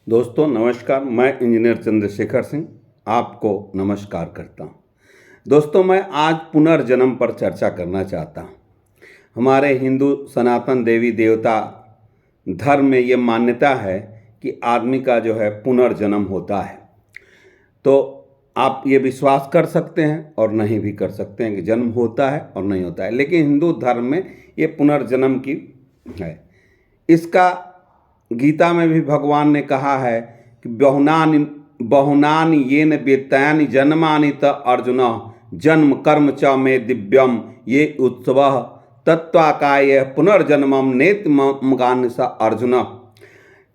दोस्तों नमस्कार। मैं इंजीनियर चंद्रशेखर सिंह आपको नमस्कार करता हूं। दोस्तों मैं आज पुनर्जन्म पर चर्चा करना चाहता हूं। हमारे हिंदू सनातन देवी देवता धर्म में ये मान्यता है कि आदमी का जो है पुनर्जन्म होता है। तो आप ये विश्वास कर सकते हैं और नहीं भी कर सकते हैं कि जन्म होता है और नहीं होता है, लेकिन हिंदू धर्म में ये पुनर्जन्म की है। इसका गीता में भी भगवान ने कहा है कि बहुनानि येन वेत्तानि जन्मानि त अर्जुन जन्म कर्म च मे दिव्यम ये उत्सवः तत्वाकाय पुनर्जन्मम नेति स अर्जुन।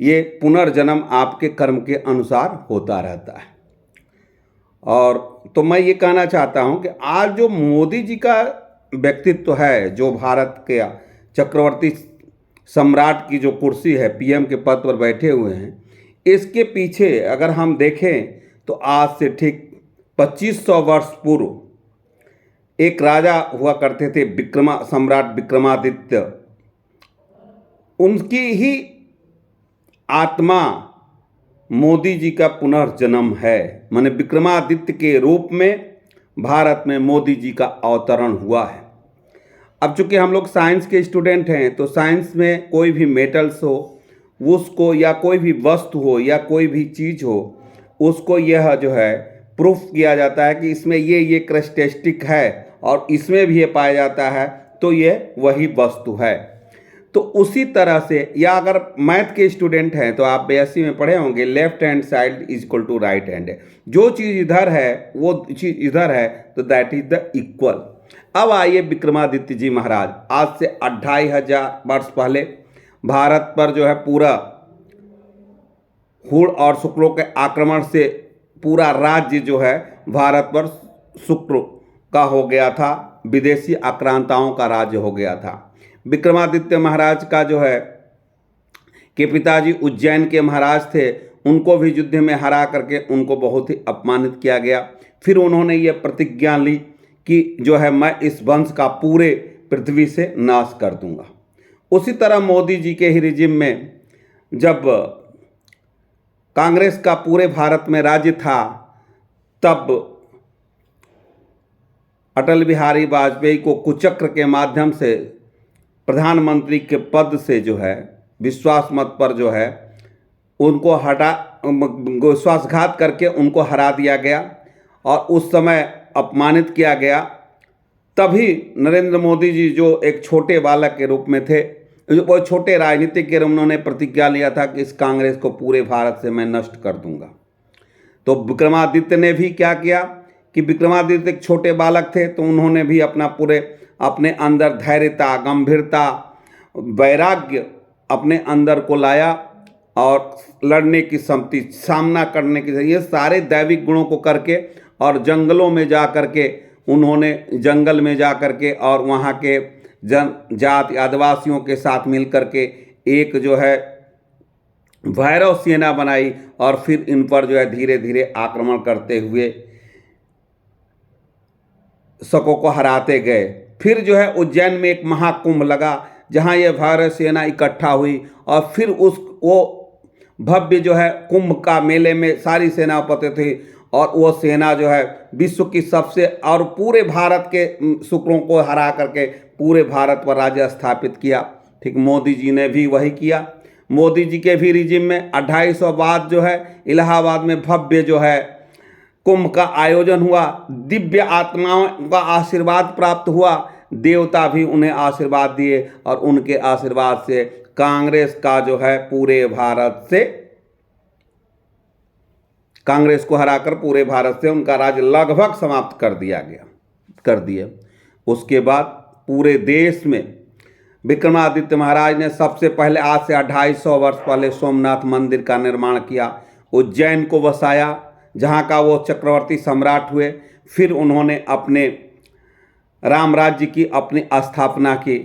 ये पुनर्जन्म आपके कर्म के अनुसार होता रहता है। और तो मैं ये कहना चाहता हूँ कि आज जो मोदी जी का व्यक्तित्व है, जो भारत के चक्रवर्ती सम्राट की जो कुर्सी है, पीएम के पद पर बैठे हुए हैं, इसके पीछे अगर हम देखें तो आज से ठीक 2500 वर्ष पूर्व एक राजा हुआ करते थे, सम्राट विक्रमादित्य। उनकी ही आत्मा मोदी जी का पुनर्जन्म है। माने विक्रमादित्य के रूप में भारत में मोदी जी का अवतरण हुआ है। अब चूंकि हम लोग साइंस के स्टूडेंट हैं, तो साइंस में कोई भी मेटल्स हो, उसको या कोई भी वस्तु हो या कोई भी चीज़ हो, उसको यह जो है प्रूफ किया जाता है कि इसमें ये कैरेक्टरिस्टिक है और इसमें भी ये पाया जाता है, तो ये वही वस्तु है। तो उसी तरह से, या अगर मैथ के स्टूडेंट हैं तो आप बीएससी में पढ़े होंगे, left hand side is equal to right hand है। जो चीज़ इधर है वो चीज़ इधर है, तो दैट इज द इक्वल। अब आइए विक्रमादित्य जी महाराज, आज से 2500 वर्ष पहले भारत पर जो है पूरा हुड़ और शुक्रों के आक्रमण से पूरा राज्य जो है भारत पर शुक्र का हो गया था, विदेशी आक्रांताओं का राज्य हो गया था। विक्रमादित्य महाराज का जो है के पिताजी उज्जैन के महाराज थे, उनको भी युद्ध में हरा करके उनको बहुत ही अपमानित किया गया। फिर उन्होंने ये प्रतिज्ञा ली कि जो है मैं इस वंश का पूरे पृथ्वी से नाश कर दूंगा। उसी तरह मोदी जी के ही रिजिम में जब कांग्रेस का पूरे भारत में राज्य था, तब अटल बिहारी वाजपेयी को कुचक्र के माध्यम से प्रधानमंत्री के पद से जो है विश्वास मत पर जो है उनको विश्वासघात करके उनको हरा दिया गया और उस समय अपमानित किया गया। तभी नरेंद्र मोदी जी, जो एक छोटे बालक के रूप में थे, वो छोटे राजनीतिक के, उन्होंने प्रतिज्ञा लिया था कि इस कांग्रेस को पूरे भारत से मैं नष्ट कर दूंगा। तो विक्रमादित्य ने भी क्या किया कि विक्रमादित्य एक छोटे बालक थे, तो उन्होंने भी अपने अंदर धैर्यता, गंभीरता, वैराग्य अपने अंदर को लाया और लड़ने की क्षमता, सामना करने की, ये सारे दैविक गुणों को करके और जंगलों में जा करके उन्होंने जंगल में जा करके और वहाँ के जाति आदिवासियों के साथ मिल करके एक जो है भैरव सेना बनाई और फिर इन पर जो है धीरे धीरे आक्रमण करते हुए शकों को हराते गए। फिर जो है उज्जैन में एक महाकुंभ लगा, जहाँ ये भैरव सेना इकट्ठा हुई और फिर वो भव्य जो है कुंभ का मेले में सारी सेना उपस्थित थी और वो सेना जो है विश्व की सबसे, और पूरे भारत के शुक्रों को हरा करके पूरे भारत पर राज्य स्थापित किया। ठीक मोदी जी ने भी वही किया। मोदी जी के भी रिजिम में 250 बाद जो है इलाहाबाद में भव्य जो है कुंभ का आयोजन हुआ। दिव्य आत्माओं का आशीर्वाद प्राप्त हुआ, देवता भी उन्हें आशीर्वाद दिए और उनके आशीर्वाद से कांग्रेस का जो है पूरे भारत से, कांग्रेस को हराकर पूरे भारत से उनका राज्य लगभग समाप्त कर दिया। उसके बाद पूरे देश में विक्रमादित्य महाराज ने सबसे पहले, आज से 250 वर्ष पहले, सोमनाथ मंदिर का निर्माण किया, उज्जैन को बसाया, जहाँ का वो चक्रवर्ती सम्राट हुए। फिर उन्होंने अपने राम राज्य की अपनी स्थापना की।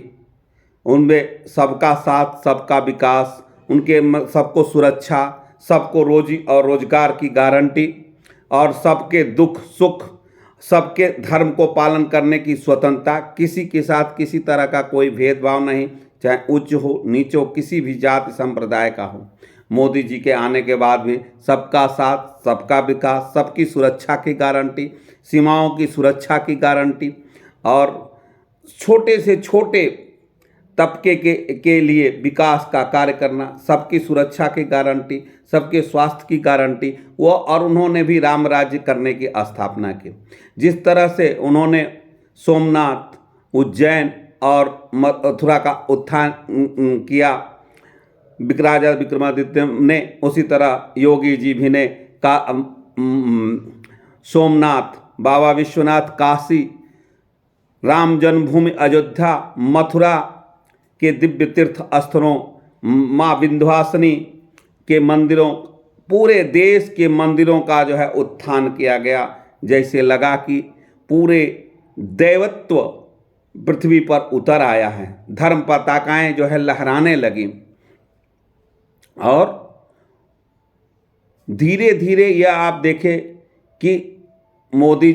उनमें सबका साथ, सबका विकास, उनके सबको सुरक्षा, सबको रोजी और रोजगार की गारंटी और सबके दुख सुख, सबके धर्म को पालन करने की स्वतंत्रता, किसी के साथ किसी तरह का कोई भेदभाव नहीं, चाहे उच्च हो नीच हो, किसी भी जाति संप्रदाय का हो। मोदी जी के आने के बाद भी सबका साथ, सबका विकास, सबकी सुरक्षा की गारंटी, सीमाओं की सुरक्षा की गारंटी और छोटे से छोटे तबके के लिए विकास का कार्य करना, सबकी सुरक्षा की गारंटी, सबके स्वास्थ्य की गारंटी वो, और उन्होंने भी राम राज्य करने की स्थापना की। जिस तरह से उन्होंने सोमनाथ, उज्जैन और मथुरा का उत्थान किया राजा विक्रमादित्य ने, उसी तरह योगी जी भी ने सोमनाथ, बाबा विश्वनाथ, काशी, राम जन्मभूमि अयोध्या, मथुरा के दिव्य तीर्थ स्थलों, माँ विंध्यवासिनी के मंदिरों, पूरे देश के मंदिरों का जो है उत्थान किया गया। जैसे लगा कि पूरे दैवत्व पृथ्वी पर उतर आया है, धर्म पताकाएं जो है लहराने लगी। और धीरे धीरे यह आप देखें कि मोदी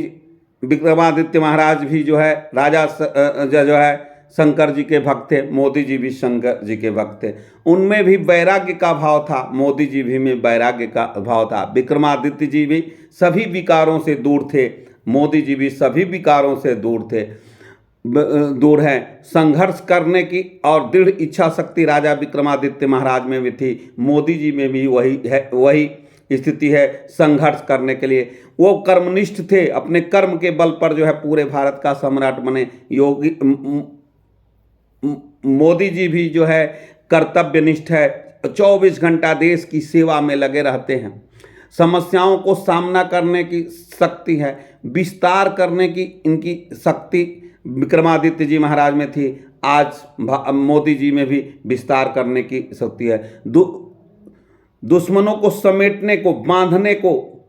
विक्रमादित्य महाराज भी जो है राजा जो है शंकर जी के भक्त थे, मोदी जी भी शंकर जी के भक्त थे। उनमें भी वैराग्य का भाव था, मोदी जी भी में वैराग्य का भाव था। विक्रमादित्य जी भी सभी विकारों से दूर थे, मोदी जी भी सभी विकारों से दूर हैं। संघर्ष करने की और दृढ़ इच्छा शक्ति राजा विक्रमादित्य महाराज में भी थी, मोदी जी में भी वही स्थिति है संघर्ष करने के लिए। वो कर्मनिष्ठ थे, अपने कर्म के बल पर जो है पूरे भारत का सम्राट बने। मोदी जी भी जो है कर्तव्यनिष्ठ है, 24 घंटा देश की सेवा में लगे रहते हैं। समस्याओं को सामना करने की शक्ति है, विस्तार करने की इनकी शक्ति विक्रमादित्य जी महाराज में थी, आज मोदी जी में भी विस्तार करने की शक्ति है। दुश्मनों को समेटने को, बांधने को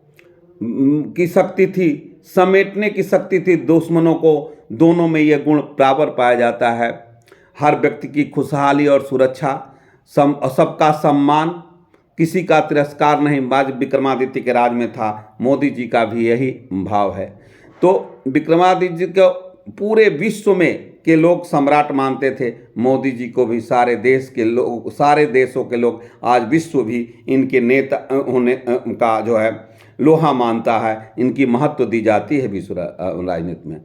की शक्ति थी, समेटने की शक्ति थी दुश्मनों को। दोनों में यह गुण बराबर पाया जाता है। हर व्यक्ति की खुशहाली और सुरक्षा, सबका सम्मान, किसी का तिरस्कार नहीं, बाज विक्रमादित्य के राज में था। मोदी जी का भी यही भाव है। तो विक्रमादित्य जी को पूरे विश्व में के लोग सम्राट मानते थे, मोदी जी को भी सारे देश के लोग, सारे देशों के लोग, आज विश्व भी इनके नेता होने का जो है लोहा मानता है, इनकी महत्व दी जाती है विश्व राजनीति में।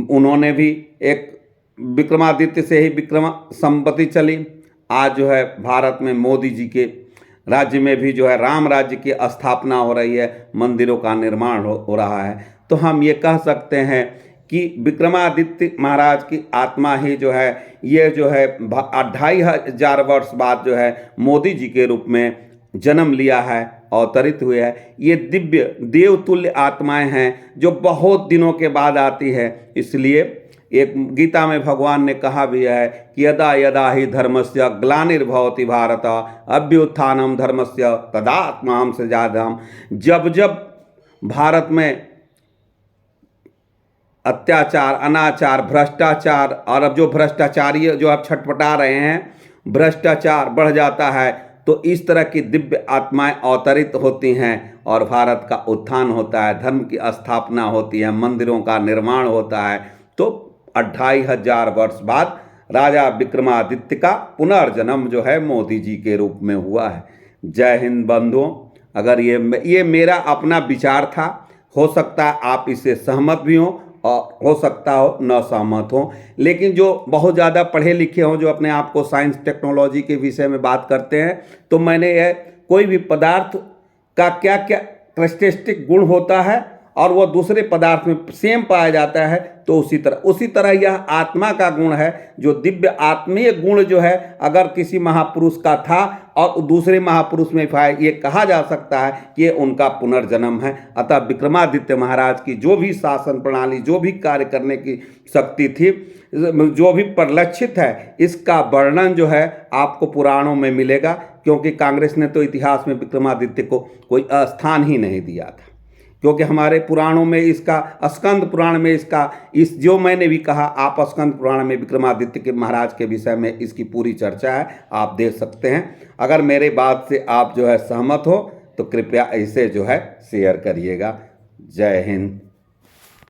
उन्होंने भी एक विक्रमादित्य से ही विक्रम संपत्ति चली। आज जो है भारत में मोदी जी के राज्य में भी जो है राम राज्य की स्थापना हो रही है, मंदिरों का निर्माण हो रहा है। तो हम ये कह सकते हैं कि विक्रमादित्य महाराज की आत्मा ही जो है, ये जो है 2500 वर्ष बाद जो है मोदी जी के रूप में जन्म लिया है, अवतरित हुए हैं। ये दिव्य देवतुल्य आत्माएं हैं जो बहुत दिनों के बाद आती है। इसलिए एक गीता में भगवान ने कहा भी है कि यदा यदा ही धर्मस्य ग्लानिर्भवति भारत अभ्युत्थानम धर्मस्य तदात्माहं सृजाम्यहम्। जब जब भारत में अत्याचार, अनाचार, भ्रष्टाचार, और अब जो भ्रष्टाचारी जो अब छटपटा रहे हैं, भ्रष्टाचार बढ़ जाता है, तो इस तरह की दिव्य आत्माएं अवतरित होती हैं और भारत का उत्थान होता है, धर्म की स्थापना होती है, मंदिरों का निर्माण होता है। तो 2500 वर्ष बाद राजा विक्रमादित्य का पुनर्जन्म जो है मोदी जी के रूप में हुआ है। जय हिंद बंधुओं। अगर ये मेरा अपना विचार था, हो सकता है आप इससे सहमत भी हों और हो सकता हो न सहमत हो, लेकिन जो बहुत ज़्यादा पढ़े लिखे हों, जो अपने आप को साइंस टेक्नोलॉजी के विषय में बात करते हैं, तो मैंने यह कोई भी पदार्थ का क्या क्या कैरेक्टरिस्टिक गुण होता है और वह दूसरे पदार्थ में सेम पाया जाता है, तो उसी तरह यह आत्मा का गुण है, जो दिव्य आत्मीय गुण जो है अगर किसी महापुरुष का था और दूसरे महापुरुष में पाए, ये कहा जा सकता है कि ये उनका पुनर्जन्म है। अतः विक्रमादित्य महाराज की जो भी शासन प्रणाली, जो भी कार्य करने की शक्ति थी, जो भी परिलक्षित है, इसका वर्णन जो है आपको पुराणों में मिलेगा, क्योंकि कांग्रेस ने तो इतिहास में विक्रमादित्य को कोई स्थान ही नहीं दिया था। क्योंकि हमारे पुराणों में इसका, स्कंद पुराण में इसका, इस जो मैंने भी कहा, आप स्कंद पुराण में विक्रमादित्य के महाराज के विषय में इसकी पूरी चर्चा है, आप देख सकते हैं। अगर मेरे बात से आप जो है सहमत हो तो कृपया इसे जो है शेयर करिएगा। जय हिंद।